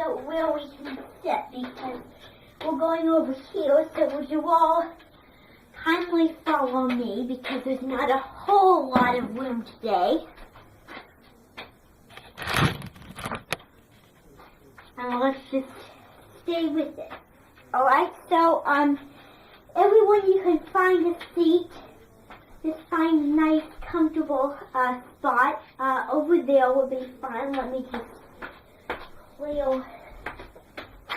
so where we can sit because we're going over here, so would you all kindly follow me because there's not a whole lot of room today. And let's just stay with it. Alright, so everyone, you can find a seat. Just find a nice, comfortable spot. Over there will be fine. Let me just clear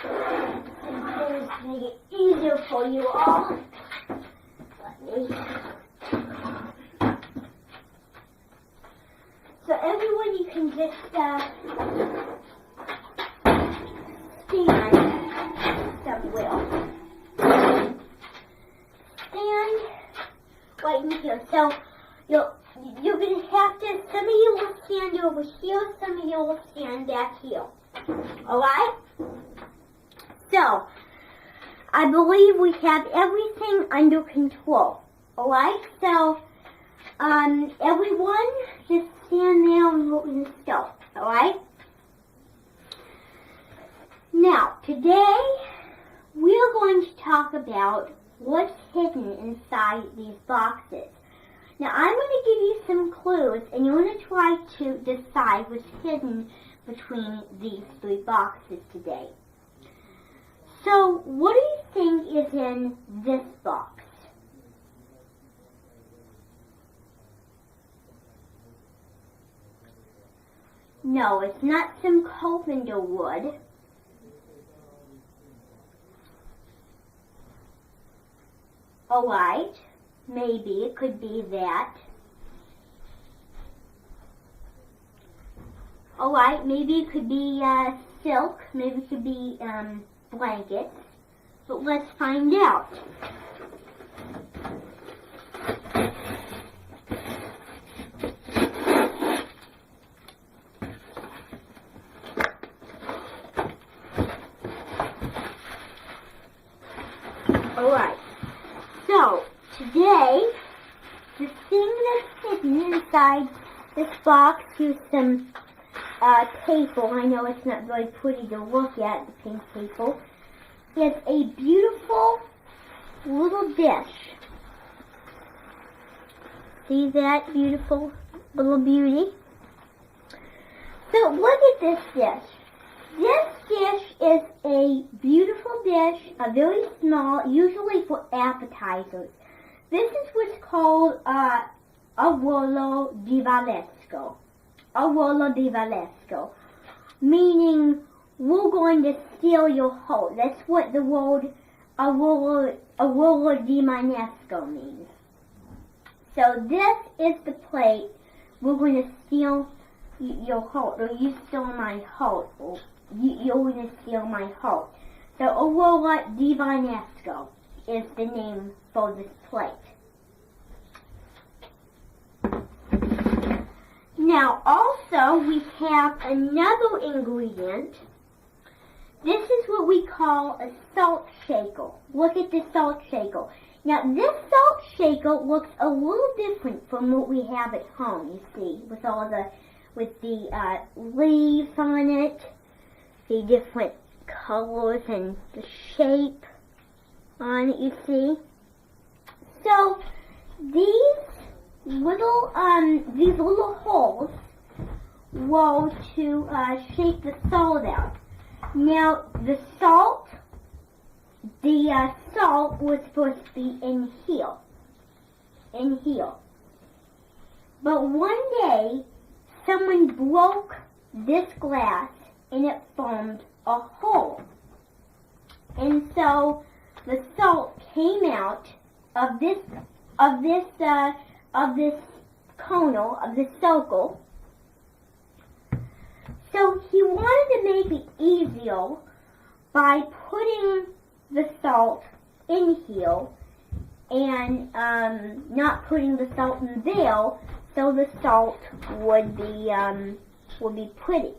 some chairs to make it easier for you all. So everyone, you can just stand somewhere. Stand right in here. So you're going to have to, some of you will stand over here, some of you will stand back here. Alright? So, I believe we have everything under control. Alright? So, everyone, just stand there and we're going to start. Alright? Now, today, we're going to talk about what's hidden inside these boxes. Now, I'm going to give you some clues, and you're going to try to decide what's hidden between these three boxes today. So, what do you think is in this box? No, it's not some carpenter wood. Alright, maybe it could be that. Alright, maybe it could be silk, maybe it could be blankets, but let's find out. Alright, so today, the thing that's hidden inside this box is some paper. I know it's not very pretty to look at, the pink paper. It's a beautiful little dish. See that beautiful little beauty? So look at this dish. This dish is a beautiful dish, a very small, usually for appetizers. This is what's called a ruolo di Valesco. A ruolo di Valesco, meaning we're going to steal your heart. That's what the word a ruolo di Manesco means. So this is the plate. We're going to steal your heart, or you steal my heart, or you're going to steal my heart. So a ruolo di Manesco is the name for this plate. Now, also, we have another ingredient. This is what we call a salt shaker. Look at the salt shaker. Now, this salt shaker looks a little different from what we have at home, you see, with all the, leaves on it, the different colors and the shape on it, you see. So, these little holes were to shake the salt out. Now the salt was supposed to be in here. But one day someone broke this glass and it formed a hole. And so the salt came out of this corner, of this circle. So he wanted to make it easier by putting the salt in here and not putting the salt in there, so the salt would be pretty.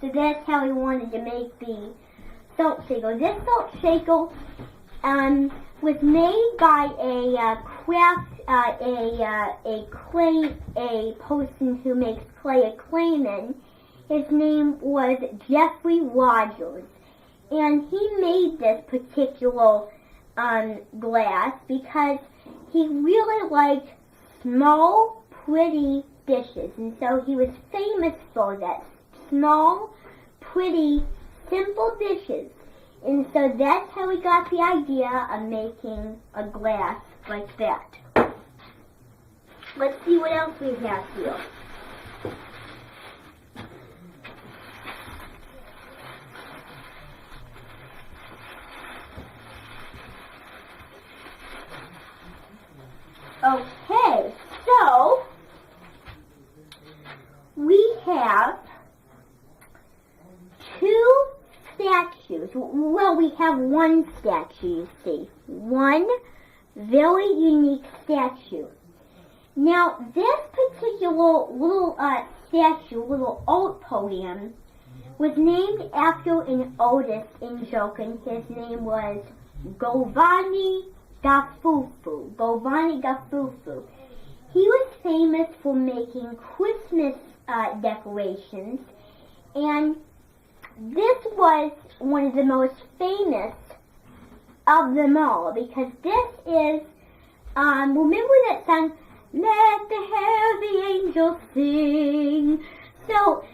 So that's how he wanted to make the salt shaker. This salt shaker was made by a person who makes clay, a clayman, his name was Jeffrey Rogers, and he made this particular glass because he really liked small, pretty dishes, and so he was famous for that. Small, pretty, simple dishes. And so that's how we got the idea of making a glass like that. Let's see what else we have here. Okay, so we have two statues. Well, we have one statue, you see. One very unique statue. Now, this particular little statue, little old podium, was named after an artist in Jokin. His name was Giovanni Gafufu. Giovanni Gafufu. He was famous for making Christmas decorations, and this was one of the most famous of them all, because this is, remember that song, Let the Heavy Angels Sing? So,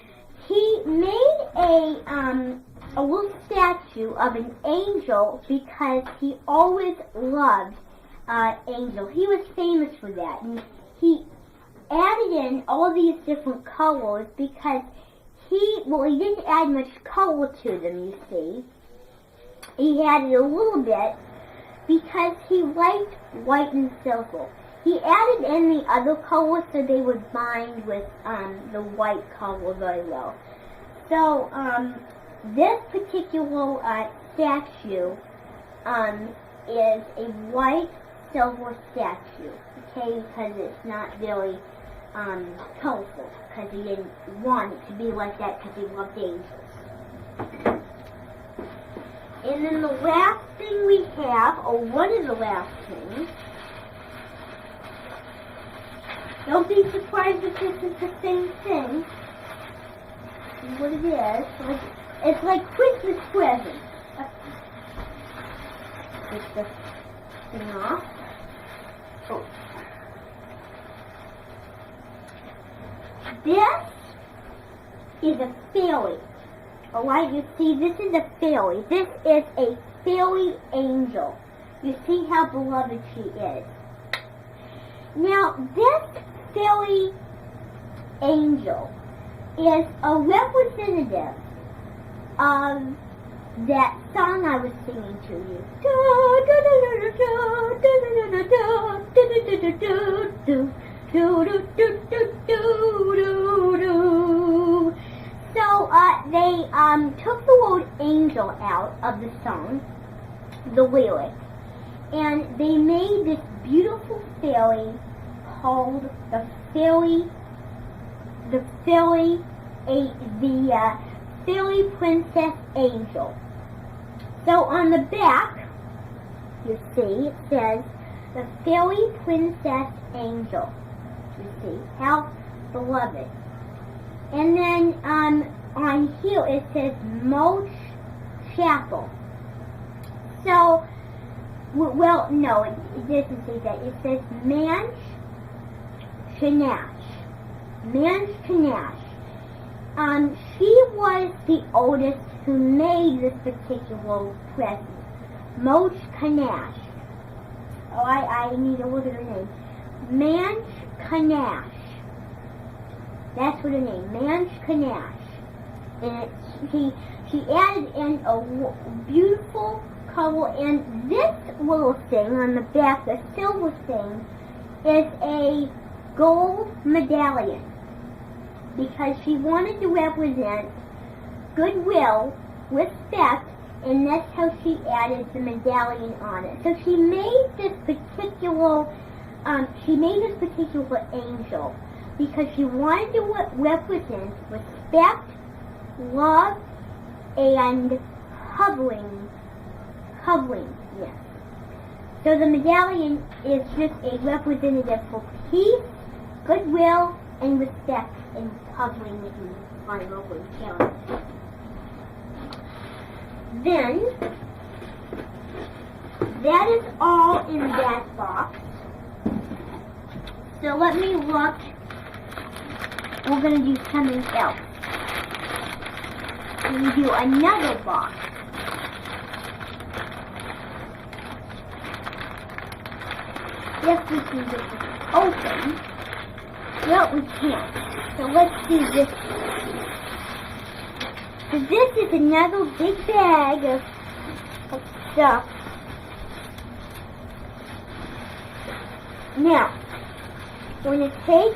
he made a little statue of an angel because he always loved angels. He was famous for that, and he added in all these different colors because he didn't add much color to them, you see. He added a little bit because he liked white and silver. He added in the other colors so they would bind with the white color very well. So, this particular statue is a white silver statue, okay, because it's not very colorful, because he didn't want it to be like that because he loved angels. And then the last thing we have, or one of the last things, don't be surprised if this is the same thing. See what it is. It's like Christmas presents. Take this thing off. Oh. This is a fairy. Alright, you see, this is a fairy. This is a fairy angel. You see how beloved she is. Now, this fairy angel is a representative of that song I was singing to you. So they took the word angel out of the song, the lyrics, and they made this beautiful fairy called the fairy princess angel. So on the back, you see, it says the fairy princess angel. You see how beloved. And then on here it says Mulch Chapel. So, well, no, it doesn't say that. It says Manch Chanash. Manch Chanash. She was the oldest who made this particular present. Mulch Chanash. Oh, I need to look at her name. Manch Chanash. That's what her name, Manch Chanash. And she added in a beautiful color, and this little thing on the back, the silver thing, is a gold medallion, because she wanted to represent goodwill, respect, and that's how she added the medallion on it. So she made this particular angel because she wanted to represent respect, love, and hovering, yes. So the medallion is just a representative for peace, goodwill, and respect, and hovering with me. climb over and count it. Then, that is all in that box. So let me look. We're going to do something else. We do another box. Yes, we can get this open. Well, we can't. So let's do this. So this is another big bag of stuff. Now, I'm going to take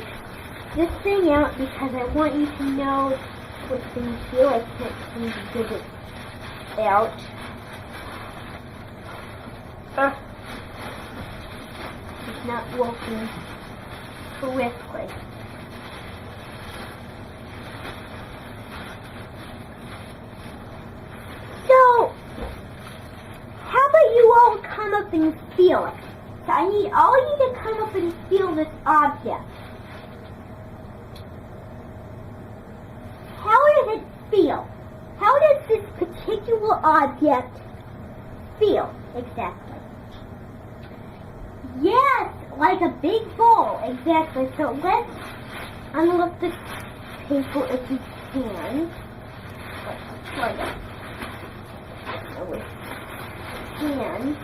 this thing out because I want you to know what's in here. I can't seem to get it out. It's not working correctly. So, how about you all come up and feel it? So I need all of you to come up and feel this object. How does it feel? How does this particular object feel exactly? Yes, like a big ball, exactly. So let's unlock this paper if we can. Let's try that. So we can.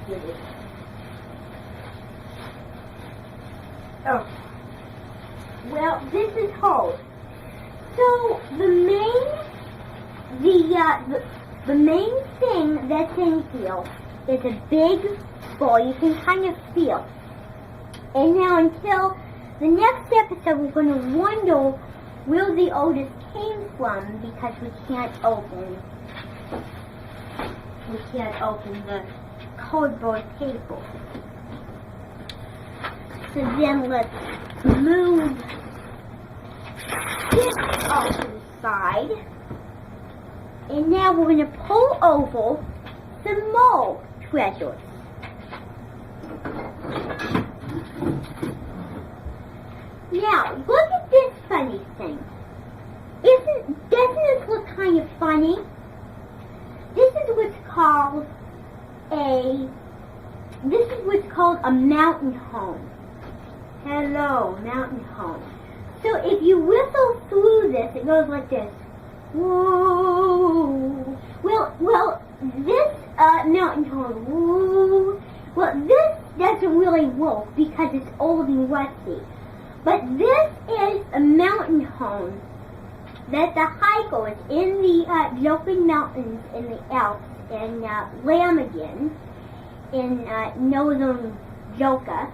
Get it. Oh. Well, this is hard. So the main thing that's in here is a big ball. You can kind of feel. And now until the next episode, we're going to wonder where the Otis came from because we can't open the cardboard paper. So then let's move this off to the side. And now we're going to pull over some more treasures. Now, look at this funny thing. Doesn't this look kind of funny? This is what's called a mountain home. Hello, mountain home. So if you whistle through this, it goes like this. Woo. Well, this mountain home. Woo. Well, this doesn't really work because it's old and rusty. But this is a mountain home that the hikers in the Jochen Mountains in the Alps in Lamingen in northern Joka.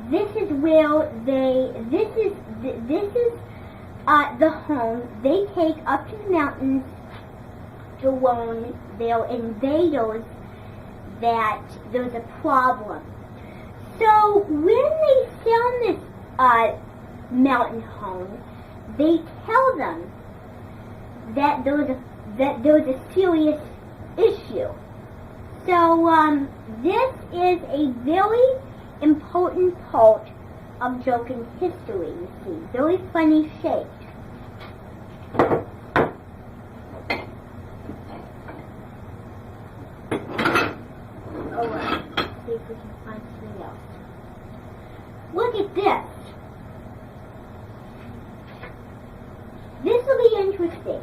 This is where this is the home they take up to the mountains to warn their invaders that there's a problem. So when they found this mountain home, they tell them that there's a serious issue. So this is a very important part of Jochen history, you see. Very funny shape. Alright, let's see if we can find something else. Look at this. This will be interesting.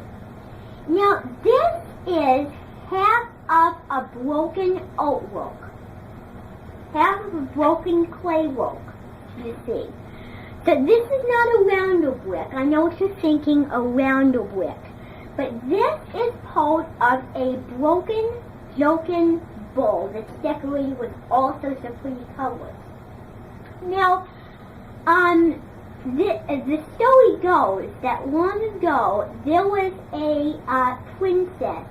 Now, this is half of a broken artwork. Half of a broken clay work, you see. So this is not a rounder brick. I know what you're thinking, a rounder brick. But this is part of a broken Jochen bowl that's decorated with all sorts of pretty colors. Now, the story goes that long ago there was a princess.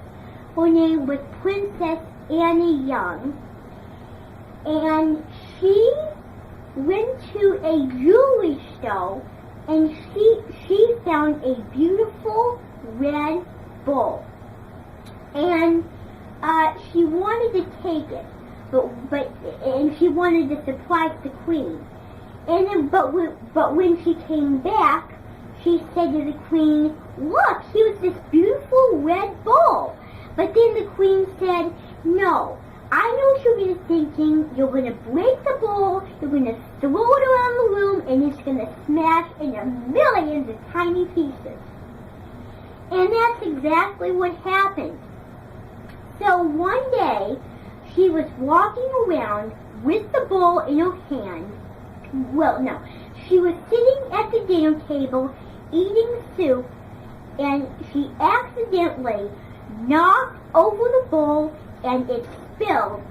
Her name was Princess Annie Young, and she went to a jewelry store and she found a beautiful red bowl, and she wanted to take it, and she wanted to surprise the queen. And then, but when she came back, she said to the queen, "Look, here's this beautiful red bowl." But then the queen said, "No, I know what you're thinking. You're going to break the bowl, you're going to throw it around the room, and it's going to smash into millions of tiny pieces." And that's exactly what happened. So one day, she was walking around with the bowl in her hand. Well, no, she was sitting at the dinner table eating soup, and she accidentally knocked over the bowl, and it spilled.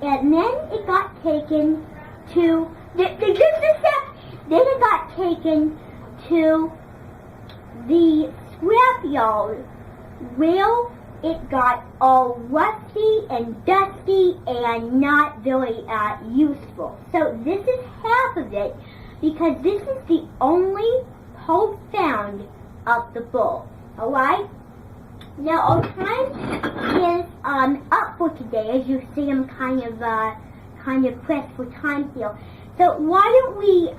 And then it got taken to then it got taken to the scrapyard, where it got all rusty and dusty and not very useful. So this is half of it, because this is the only hole found of the bowl. Alright? Now our time is up for today. As you see, I'm kind of pressed for time here. So why don't we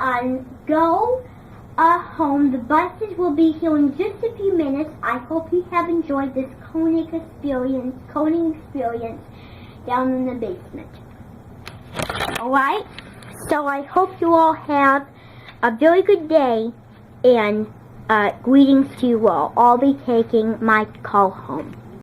go home. The buses will be here in just a few minutes. I hope you have enjoyed this coning experience down in the basement. Alright? So I hope you all have a very good day, and greetings to you all. I'll be taking my call home.